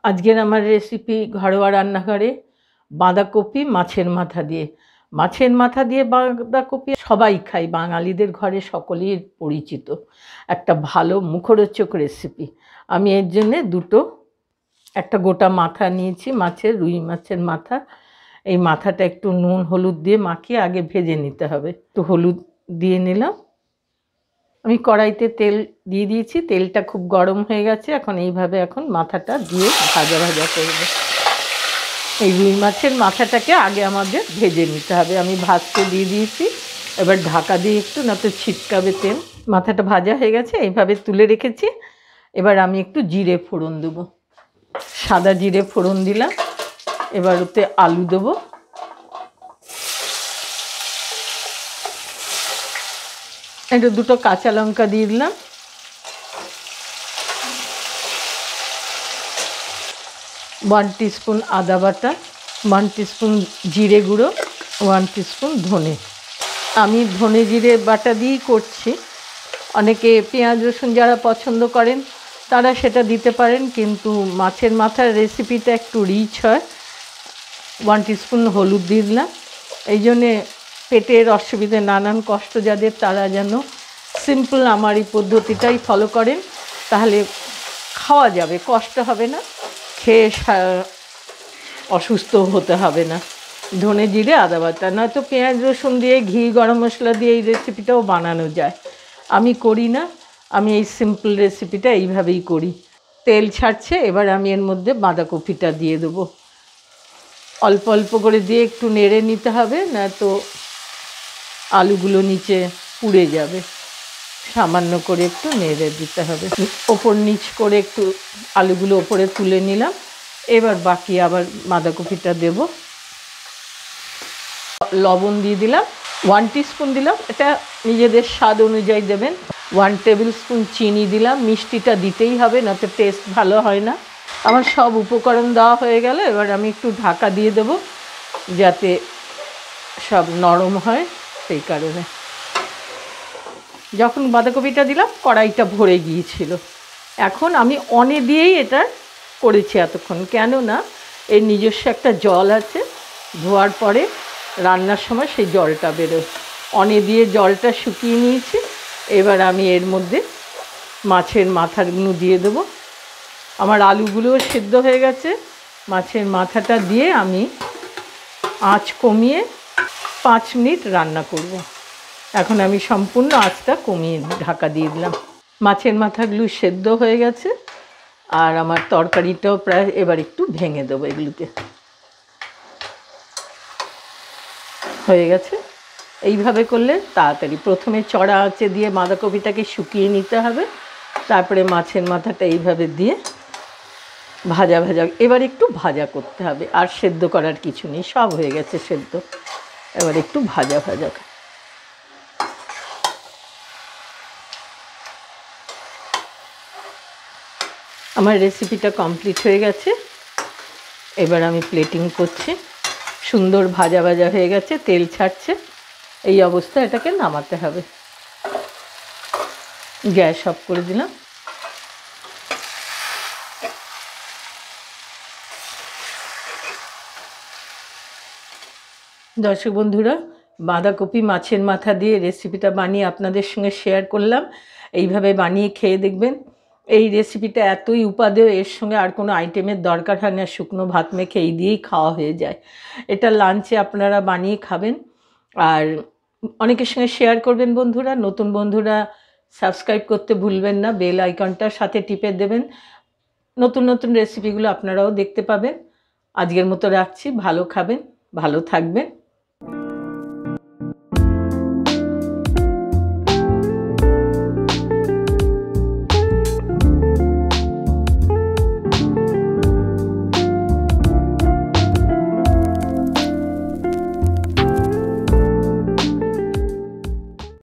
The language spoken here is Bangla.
আজকের আমার রেসিপি ঘরোয়া রান্নাঘরে বাঁধাকপি মাছের মাথা দিয়ে। মাছের মাথা দিয়ে বাঁধাকপি সবাই খায়, বাঙালিদের ঘরে সকলেই পরিচিত একটা ভালো মুখরোচক রেসিপি। আমি এর জন্যে একটা গোটা মাথা নিয়েছি, রুই মাছের মাথা। এই মাথাটা একটু নুন হলুদ দিয়ে মাখিয়ে আগে ভেজে নিতে হবে। একটু হলুদ দিয়ে নিলাম। আমি কড়াইতে তেল দিয়ে দিয়েছি, তেলটা খুব গরম হয়ে গেছে। এখন মাথাটা দিয়ে ভাজা ভাজা করব। এই রুই মাছের মাথাটাকে আগে আমাদের ভেজে নিতে হবে। আমি ভাজতে দিয়ে দিয়েছি, এবার ঢাকা দিয়ে একটু, না তো ছিটকাবে তেল। মাথাটা ভাজা হয়ে গেছে, এইভাবে তুলে রেখেছি। এবার আমি একটু জিরে ফোড়ন দেবো, সাদা জিরে ফোড়ন দিলাম। এবার ওতে আলু দেবো, একটু দুটো কাঁচা লঙ্কা দিয়ে দিলাম, 1 টিস্পুন আদা বাটা, 1 টিস্পুন জিরে গুঁড়ো, 1 টিস্পুন ধনে। আমি ধনে জিরে বাটা দিয়েই করছি। অনেকে পেঁয়াজ রসুন যারা পছন্দ করেন তারা সেটা দিতে পারেন, কিন্তু মাছের মাথার রেসিপিটা একটু রিচ হয়। 1 টিস্পুন হলুদ দিয়ে দিলাম। এই জন্যে পেটের অসুবিধে, নানান কষ্ট যাদের, তারা যেন সিম্পল আমার এই পদ্ধতিটাই ফলো করেন, তাহলে খাওয়া যাবে, কষ্ট হবে না, খেয়ে অসুস্থ হতে হবে না। ধনে জিরে আদা বাটা, নয়তো পেঁয়াজ রসুন দিয়ে ঘি গরম মশলা দিয়ে এই রেসিপিটাও বানানো যায়। আমি করি না, আমি এই সিম্পল রেসিপিটা এইভাবেই করি। তেল ছাড়ছে, এবার আমি এর মধ্যে বাঁধাকপিটা দিয়ে দেবো। অল্প অল্প করে দিয়ে একটু নেড়ে নিতে হবে, না তো আলুগুলো নিচে পুড়ে যাবে। সামান্য করে একটু নেড়ে দিতে হবে, ওপর নিচ করে একটু আলুগুলো ওপরে তুলে নিলাম। এবার বাকি আবার বাঁধাকপিটা দেব। লবণ দিয়ে দিলাম, 1 টিস্পুন দিলাম, এটা নিজেদের স্বাদ অনুযায়ী দেবেন। 1 টেবিল স্পুন চিনি দিলাম, মিষ্টিটা দিতেই হবে, না তো টেস্ট ভালো হয় না। আমার সব উপকরণ দেওয়া হয়ে গেল। এবার আমি একটু ঢাকা দিয়ে দেব, যাতে সব নরম হয়। সেই কারণে যখন বাঁধাকপিটা দিলাম, কড়াইটা ভরে গিয়েছিল। এখন আমি অনে দিয়েই এটা করেছি এতক্ষণ, কেননা এর নিজস্ব একটা জল আছে, ধোয়ার পরে রান্নার সময় সেই জলটা বেরোয়। অনে দিয়ে জলটা শুকিয়ে নিয়েছি। এবার আমি এর মধ্যে মাছের মাথাগুলো দিয়ে দেবো। আমার আলুগুলোও সেদ্ধ হয়ে গেছে। মাছের মাথাটা দিয়ে আমি আঁচ কমিয়ে 5 মিনিট রান্না করব। এখন আমি সম্পূর্ণ আঁচটা কমিয়ে ঢাকা দিয়ে দিলাম। মাছের মাথাগুলো সেদ্ধ হয়ে গেছে, আর আমার তরকারিটাও প্রায়। এবার একটু ভেঙে দেবো, এগুলোকে হয়ে গেছে। এইভাবে করলে তাড়াতাড়ি, প্রথমে চড়া আঁচে দিয়ে বাঁধাকপিটাকে শুকিয়ে নিতে হবে, তারপরে মাছের মাথাটা এইভাবে দিয়ে ভাজা ভাজা, এবার একটু ভাজা করতে হবে। আর সেদ্ধ করার কিছু নেই, সব হয়ে গেছে সেদ্ধ। এবার একটু ভাজা ভাজা। আমার রেসিপিটা কমপ্লিট হয়ে গেছে। এবার আমি প্লেটিং করছি। সুন্দর ভাজা ভাজা হয়ে গেছে, তেল ছাড়ছে। এই অবস্থায় এটাকে নামাতে হবে। গ্যাস অফ করে দিলাম। দর্শক বন্ধুরা, বাঁধাকপি মাছের মাথা দিয়ে রেসিপিটা বানিয়ে আপনাদের সঙ্গে শেয়ার করলাম। এইভাবে বানিয়ে খেয়ে দেখবেন। এই রেসিপিটা এতই উপাদেয়, এর সঙ্গে আর কোনো আইটেমের দরকার হয় না। শুকনো ভাত মেখে এই দিয়েই খাওয়া হয়ে যায়। এটা লাঞ্চে আপনারা বানিয়ে খাবেন, আর অনেকের সঙ্গে শেয়ার করবেন বন্ধুরা। নতুন বন্ধুরা সাবস্ক্রাইব করতে ভুলবেন না, বেল আইকনটার সাথে টিপে দেবেন। নতুন নতুন রেসিপিগুলো আপনারাও দেখতে পাবেন। আজকের মতো রাখছি। ভালো খাবেন, ভালো থাকবেন।